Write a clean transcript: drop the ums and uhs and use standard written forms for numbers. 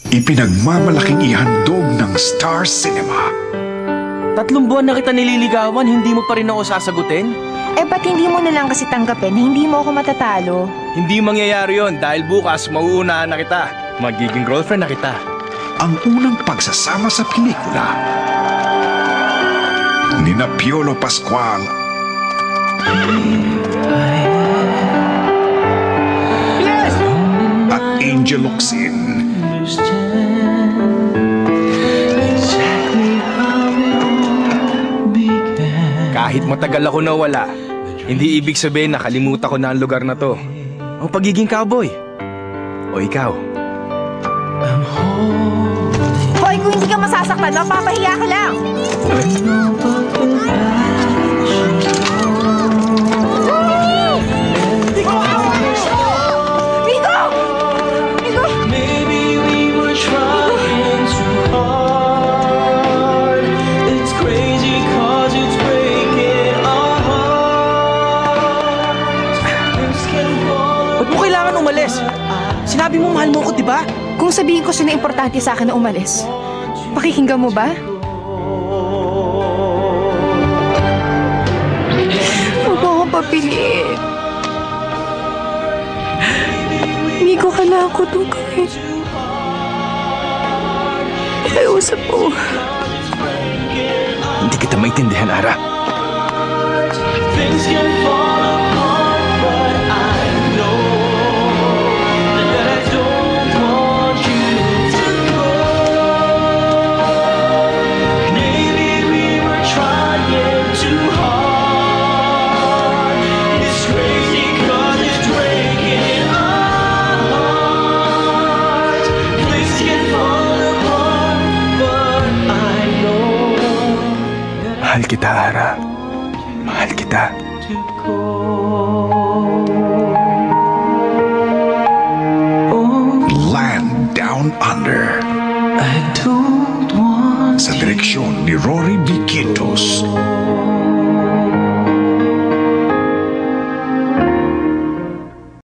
Ipinagmamalaking ihandog ng Star Cinema. 3 buwan na kita nililigawan, hindi mo pa rin ako sasagutin? Eh, ba't hindi mo na lang kasi tanggapin na hindi mo ako matatalo? Hindi mangyayari yon dahil bukas mauunahan na kita. Magiging girlfriend na kita. Ang unang pagsasama sa pelikula nina Piolo Pascual at Angel Locsin. Kahit matagal ako nawala, hindi ibig sabihin nakalimutan ko na ang lugar na to. Ang pagiging cowboy. O ikaw. Hoy, kung hindi ka masasaktan, mapapahiya ka lang! Sinabi mo mahal mo ko, di ba? Kung sabihin ko siya na importante sa akin na umalis, pakikinggan mo ba? Huwag mo akong papiliin. Hindi ko kailangan ko itong gawin. Iusap mo. Hindi kita maintindihan, Ara. Things can fall apart, but I know that I don't want you to go. Maybe we were trying too hard. It's crazy 'cause it's breaking our hearts. Things can fall apart, but I know Mahal kita, Ara. Mahal kita. Land Down Under. I don't want Sa direksyon ni Rory B.